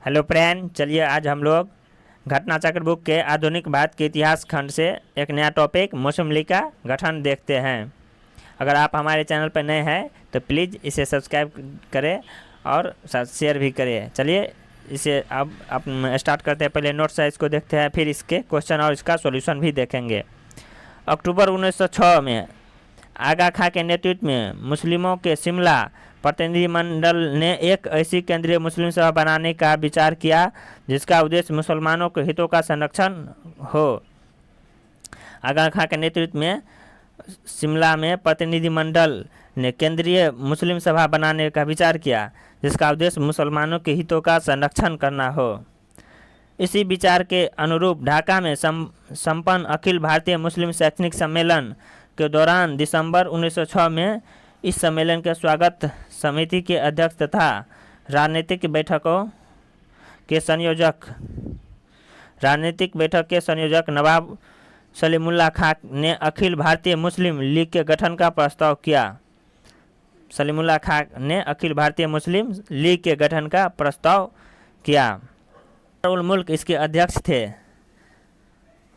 Hello friend, चलिए आज हम लोग घटना चक्र बुक के आधुनिक भारत के इतिहास खंड से एक नया टॉपिक मुस्लिम लीग का गठन देखते हैं। अगर आप हमारे चैनल पर नए हैं तो प्लीज़ इसे सब्सक्राइब करें और शेयर भी करें। चलिए इसे अब स्टार्ट करते हैं। पहले नोट साइज को देखते हैं, फिर इसके क्वेश्चन और इसका सॉल्यूशन भी देखेंगे। अक्टूबर 1906 में आगा खां के नेतृत्व में मुस्लिमों के शिमला प्रतिनिधिमंडल ने एक ऐसी केंद्रीय मुस्लिम सभा बनाने का विचार किया जिसका उद्देश्य मुसलमानों के हितों का संरक्षण हो। आगा खां के नेतृत्व में शिमला में प्रतिनिधिमंडल ने केंद्रीय मुस्लिम सभा बनाने का विचार किया जिसका उद्देश्य मुसलमानों के हितों का संरक्षण करना हो। इसी विचार के अनुरूप ढाका में संपन्न अखिल भारतीय मुस्लिम शैक्षणिक सम्मेलन के दौरान दिसंबर 1906 में इस सम्मेलन के स्वागत समिति के अध्यक्ष तथा राजनीतिक बैठक के संयोजक नवाब सलीमुल्लाह खां ने अखिल भारतीय मुस्लिम लीग के गठन का प्रस्ताव किया। सलीमुल्लाह खां ने अखिल भारतीय मुस्लिम लीग के गठन का प्रस्ताव किया। वक़ारुल मुल्क इसके अध्यक्ष थे।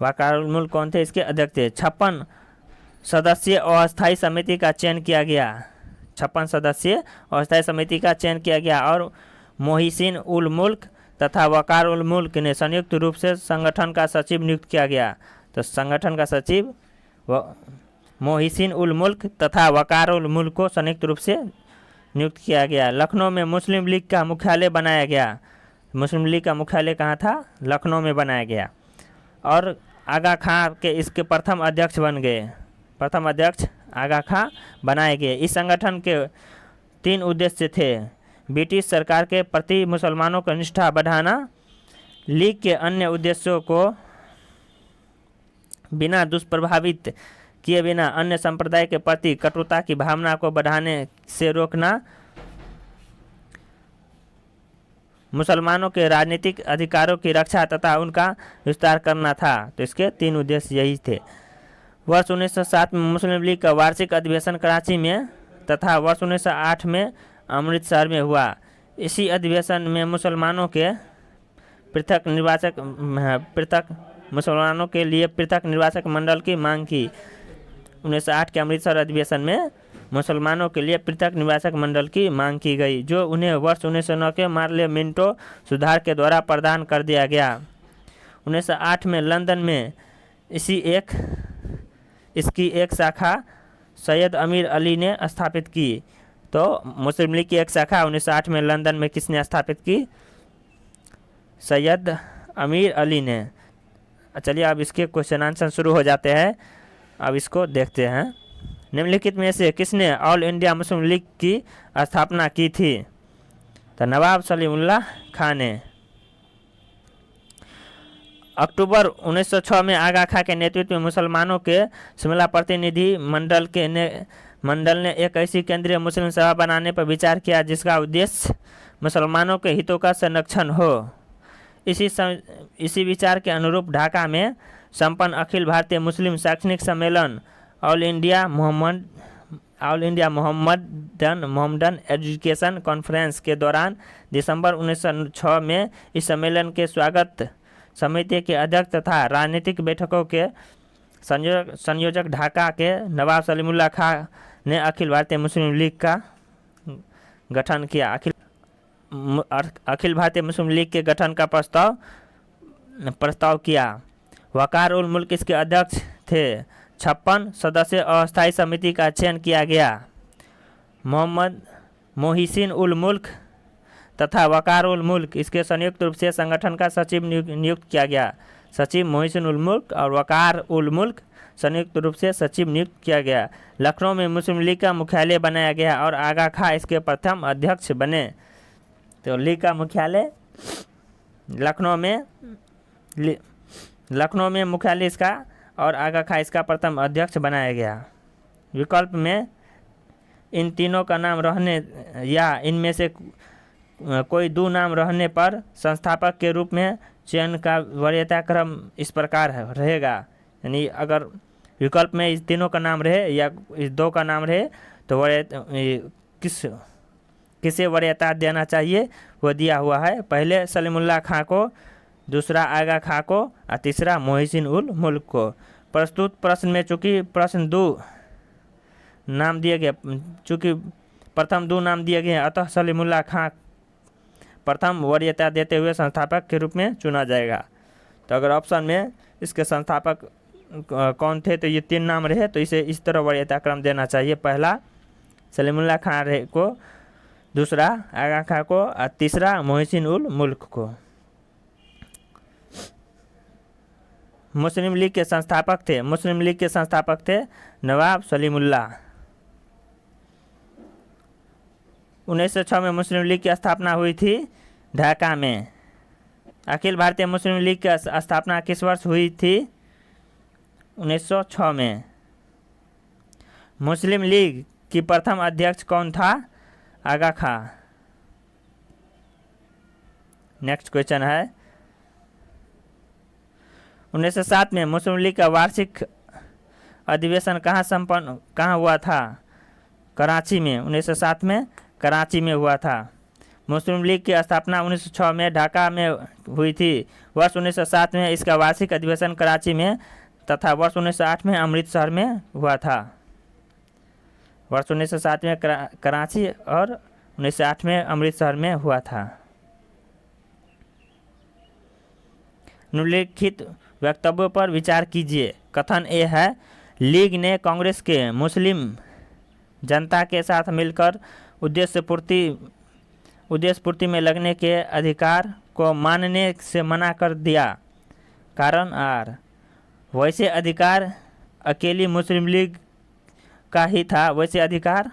वक़ारुल मुल्क कौन थे? इसके अध्यक्ष थे। 56 सदस्यीय अस्थायी समिति का चयन किया गया। 56 सदस्यीय अस्थायी समिति का चयन किया गया और मोहिसिन उल मुल्क तथा वक़ारुल मुल्क ने संयुक्त रूप से संगठन का सचिव नियुक्त किया गया। तो संगठन का सचिव मोहिसिन उल मुल्क तथा वक़ारुल मुल्क को संयुक्त रूप से नियुक्त किया गया। लखनऊ में मुस्लिम लीग का मुख्यालय बनाया गया। मुस्लिम लीग का मुख्यालय कहाँ था? लखनऊ में बनाया गया। और आगा खां के इसके प्रथम अध्यक्ष बन गए। प्रथम अध्यक्ष आगा खां बनाए गए। इस संगठन के 3 उद्देश्य थे: ब्रिटिश सरकार के प्रति मुसलमानों की निष्ठा बढ़ाना, लीग के अन्य उद्देश्यों को बिना दुष्प्रभावित किए बिना अन्य संप्रदाय के प्रति कटुता की भावना को बढ़ाने से रोकना, मुसलमानों के राजनीतिक अधिकारों की रक्षा तथा उनका विस्तार करना था। तो इसके 3 उद्देश्य यही थे। वर्ष 1907 में मुस्लिम लीग का वार्षिक अधिवेशन कराची में तथा वर्ष 1908 में अमृतसर में हुआ। इसी अधिवेशन में मुसलमानों के लिए पृथक निर्वाचक मंडल की मांग की। 1908 के अमृतसर अधिवेशन में मुसलमानों के लिए पृथक निर्वाचक मंडल की मांग की गई, जो उन्हें वर्ष 1909 के पार्लियामेंटो सुधार के द्वारा प्रदान कर दिया गया। 1908 में लंदन में इसकी एक शाखा सैयद अमीर अली ने स्थापित की। तो मुस्लिम लीग की एक शाखा 1908 में लंदन में किसने स्थापित की? सैयद अमीर अली ने। चलिए अब इसके क्वेश्चन आंसर शुरू हो जाते हैं। अब इसको देखते हैं। निम्नलिखित में से किसने ऑल इंडिया मुस्लिम लीग की स्थापना की थी? तो नवाब सलीमुल्लाह खां ने। अक्टूबर 1906 में आगा खां के नेतृत्व में मुसलमानों के शिमला प्रतिनिधि मंडल ने एक ऐसी केंद्रीय मुस्लिम सभा बनाने पर विचार किया जिसका उद्देश्य मुसलमानों के हितों का संरक्षण हो। इसी विचार के अनुरूप ढाका में संपन्न अखिल भारतीय मुस्लिम शैक्षणिक सम्मेलन all India Mohammedan education conference के दौरान दिसंबर 1906 में इस सम्मेलन के स्वागत समिति के अध्यक्ष तथा राजनीतिक बैठकों के संयोजक ढाका के नवाब सलीमुल्लाह खां ने अखिल भारतीय मुस्लिम लीग का गठन किया। अखिल भारतीय मुस्लिम लीग के गठन का प्रस्ताव किया। वक़ारुल मुल्क इसके अध्यक्ष थे। 56 सदस्यीय अस्थायी समिति का चयन किया गया। मोहिसिन उल मुल्क तथा वक़ारुल मुल्क इसके संयुक्त रूप से संगठन का सचिव नियुक्त किया गया। सचिव मोहिसिन उल मुल्क और वक़ार उल मुल्क संयुक्त रूप से सचिव नियुक्त किया गया। लखनऊ में मुस्लिम लीग का मुख्यालय बनाया गया और आगा खां इसके प्रथम अध्यक्ष बने। तो लीग का मुख्यालय लखनऊ में मुख्यालय इसका और आगा खां इसका प्रथम अध्यक्ष बनाया गया। विकल्प में इन तीनों का नाम रहने या इनमें से कोई 2 नाम रहने पर संस्थापक के रूप में चयन का वरीयता क्रम इस प्रकार रहेगा। यानी अगर विकल्प में इस तीनों का नाम रहे या इस 2 का नाम रहे तो किसे वरीयता देना चाहिए वो दिया हुआ है। पहले सलीमुल्लाह खां को, दूसरा आगा खां को और तीसरा मोहसिन उल मुल्क को। प्रस्तुत प्रश्न में चूँकि प्रश्न 2 नाम दिए गए, चूँकि प्रथम 2 नाम दिए गए हैं, अतः सलीमुल्लाह खां प्रथम वरीयता देते हुए संस्थापक के रूप में चुना जाएगा। तो अगर ऑप्शन में इसके संस्थापक कौन थे तो ये 3 नाम रहे, तो इसे इस तरह वरीयता क्रम देना चाहिए। पहला सलीमुल्लाह खां को, दूसरा आगा खां को और तीसरा मोहसिन उल मुल्क को। मुस्लिम लीग के संस्थापक थे, मुस्लिम लीग के संस्थापक थे नवाब सलीमुल्लाह। 1906 में मुस्लिम लीग की स्थापना हुई थी ढाका में। अखिल भारतीय मुस्लिम लीग की स्थापना किस वर्ष हुई थी? 1906 में। मुस्लिम लीग की प्रथम अध्यक्ष कौन था? आगा खां। नेक्स्ट क्वेश्चन है 1907 में मुस्लिम लीग का वार्षिक अधिवेशन कहाँ हुआ था? कराची में। 1907 में कराची में हुआ था। मुस्लिम लीग की स्थापना 1906 में ढाका में हुई थी। वर्ष 1907 में इसका वार्षिक अधिवेशन कराची में तथा वर्ष 1908 में अमृतसर में हुआ था। वर्ष 1907 में कराची और 1908 में अमृतसर में हुआ था। निम्नलिखित वक्तव्यों पर विचार कीजिए। कथन ए है, लीग ने कांग्रेस के मुस्लिम जनता के साथ मिलकर उद्देश्य पूर्ति में लगने के अधिकार को मानने से मना कर दिया। कारण आर, वैसे अधिकार अकेली मुस्लिम लीग का ही था, वैसे अधिकार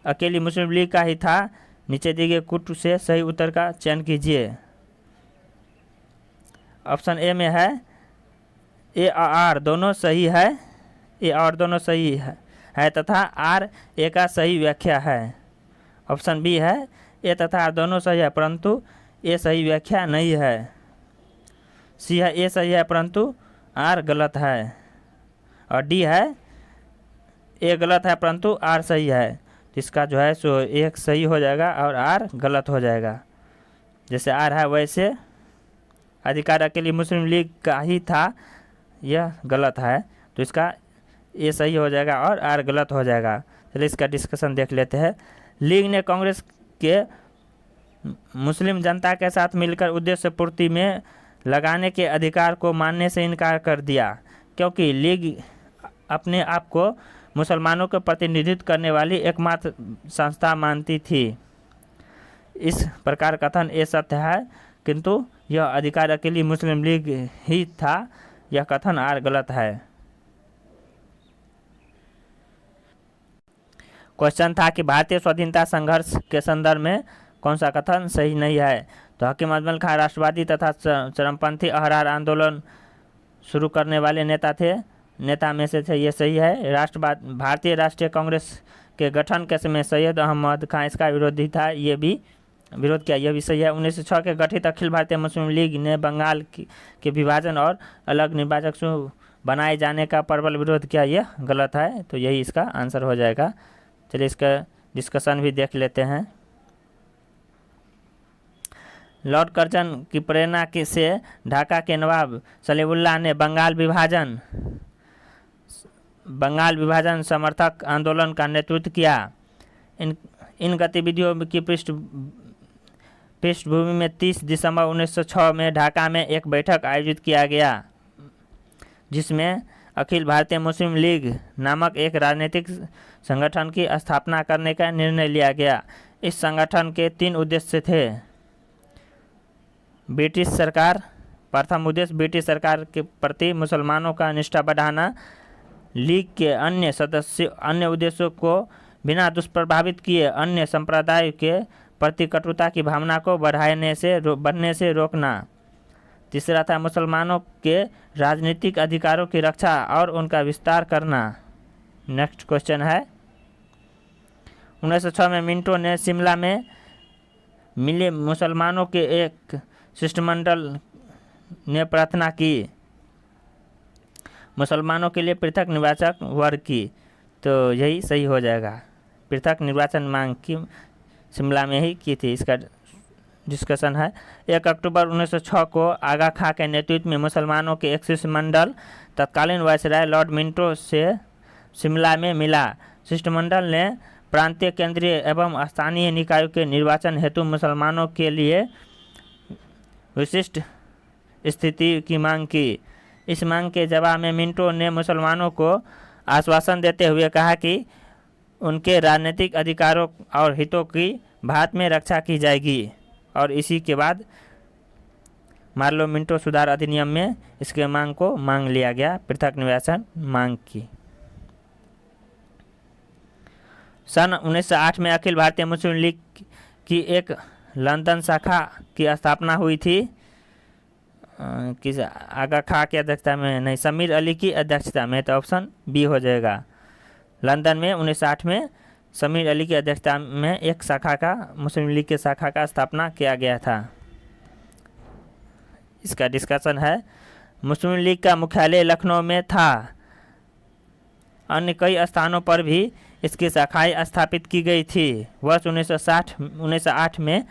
अकेली मुस्लिम लीग का ही था। नीचे दिए गए कूट से सही उत्तर का चयन कीजिए। ऑप्शन ए में है ए और आर दोनों सही है, ए और दोनों सही है तथा आर ए का सही व्याख्या है। ऑप्शन बी है ए तथा आर दोनों सही है परंतु ए सही व्याख्या नहीं है। सी है ए सही है परंतु आर गलत है। और डी है ए गलत है परंतु आर सही है। तो इसका जो है सो एक सही हो जाएगा और आर गलत हो जाएगा। जैसे आर है वैसे अधिकार अकेली मुस्लिम लीग का ही था, यह गलत है, तो इसका ए सही हो जाएगा और आर गलत हो जाएगा। चलिए इसका डिस्कशन देख लेते हैं। लीग ने कांग्रेस के मुस्लिम जनता के साथ मिलकर उद्देश्य पूर्ति में लगाने के अधिकार को मानने से इनकार कर दिया, क्योंकि लीग अपने आप को मुसलमानों का प्रतिनिधित्व करने वाली एकमात्र संस्था मानती थी। इस प्रकार कथन ए सत्य है, किंतु यह अधिकार अकेली मुस्लिम लीग ही था, यह कथन आर गलत है। क्वेश्चन था कि भारतीय स्वाधीनता संघर्ष के संदर्भ में कौन सा कथन सही नहीं है? तो हकीम अजमल खां राष्ट्रवादी तथा चरमपंथी अहरार आंदोलन शुरू करने वाले नेता में से थे, ये सही है। भारतीय राष्ट्रीय कांग्रेस के गठन के समय सैयद अहमद खां इसका विरोधी था, ये भी विरोध किया, यह भी सही है। 1906 के गठित अखिल भारतीय मुस्लिम लीग ने बंगाल के विभाजन और अलग निर्वाचक बनाए जाने का प्रबल विरोध किया, यह गलत है, तो यही इसका आंसर हो जाएगा। चलिए इसका डिस्कशन भी देख लेते हैं। लॉर्ड कर्जन की प्रेरणा से ढाका के नवाब सलीमुल्लाह ने बंगाल विभाजन समर्थक आंदोलन का नेतृत्व किया। इन गतिविधियों की पृष्ठभूमि में 30 दिसंबर 1906 में ढाका में एक बैठक आयोजित किया गया, जिसमें अखिल भारतीय मुस्लिम लीग नामक एक राजनीतिक संगठन की स्थापना करने का निर्णय लिया गया। इस संगठन के 3 उद्देश्य थे। ब्रिटिश सरकार, प्रथम उद्देश्य ब्रिटिश सरकार के प्रति मुसलमानों का निष्ठा बढ़ाना, लीग के अन्य उद्देश्यों को बिना दुष्प्रभावित किए अन्य संप्रदाय के प्रति कटुता की भावना को बढ़ने से रोकना। तीसरा था मुसलमानों के राजनीतिक अधिकारों की रक्षा और उनका विस्तार करना। नेक्स्ट क्वेश्चन है 1906 में मिंटो ने शिमला में मिले मुसलमानों के एक शिष्टमंडल ने प्रार्थना की मुसलमानों के लिए पृथक निर्वाचक वर्ग की, तो यही सही हो जाएगा। पृथक निर्वाचन मांग की शिमला में ही की थी। इसका डिस्कशन है। 1 अक्टूबर 1906 को आगा खां के नेतृत्व में मुसलमानों के एक शिष्टमंडल तत्कालीन वायसराय लॉर्ड मिंटो से शिमला में मिला। शिष्टमंडल ने प्रांतीय, केंद्रीय एवं स्थानीय निकायों के निर्वाचन हेतु मुसलमानों के लिए विशिष्ट स्थिति की मांग की। इस मांग के जवाब में मिंटो ने मुसलमानों को आश्वासन देते हुए कहा कि उनके राजनीतिक अधिकारों और हितों की भारत में रक्षा की जाएगी, और इसी के बाद मार्लो मिंटो सुधार अधिनियम में इसके मांग को मांग लिया गया, पृथक निवासन मांग की। सन 1908 में अखिल भारतीय मुस्लिम लीग की एक लंदन शाखा की स्थापना हुई थी। किस आगा खां की अध्यक्षता में नहीं, समीर अली की अध्यक्षता में, तो ऑप्शन बी हो जाएगा। लंदन में 1908 में समीर अली की अध्यक्षता में एक शाखा का, मुस्लिम लीग के शाखा का स्थापना किया गया था। इसका डिस्कशन है। मुस्लिम लीग का मुख्यालय लखनऊ में था। अन्य कई स्थानों पर भी इसकी शाखाएं स्थापित की गई थी। वर्ष 1908 में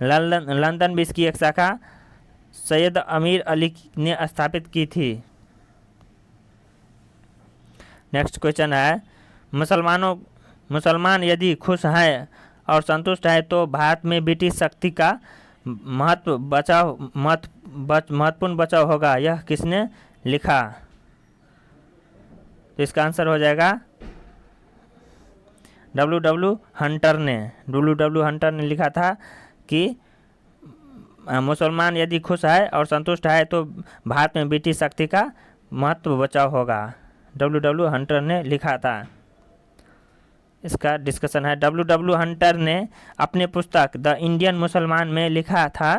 लंदन में इसकी एक शाखा सैयद अमीर अली ने स्थापित की थी। नेक्स्ट क्वेश्चन है, मुसलमान यदि खुश हैं और संतुष्ट हैं तो भारत में ब्रिटिश शक्ति का महत्वपूर्ण बचाव होगा। यह किसने लिखा? तो इसका आंसर हो जाएगा W.W. हंटर ने। W.W. हंटर ने लिखा था कि मुसलमान यदि खुश है और संतुष्ट है तो भारत में ब्रिटिश शक्ति का महत्व बचाव होगा। W.W. हंटर ने लिखा था। इसका डिस्कशन है। W.W. हंटर ने अपने पुस्तक द इंडियन मुसलमान में लिखा था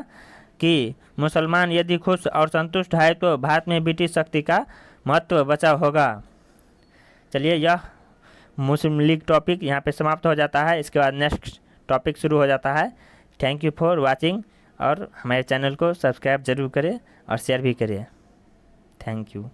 कि मुसलमान यदि खुश और संतुष्ट है तो भारत में ब्रिटिश शक्ति का महत्व बचाव होगा। चलिए, यह मुस्लिम लीग टॉपिक यहाँ पे समाप्त हो जाता है। इसके बाद नेक्स्ट टॉपिक शुरू हो जाता है। थैंक यू फॉर वाचिंग, और हमारे चैनल को सब्सक्राइब जरूर करें और शेयर भी करें। Thank you.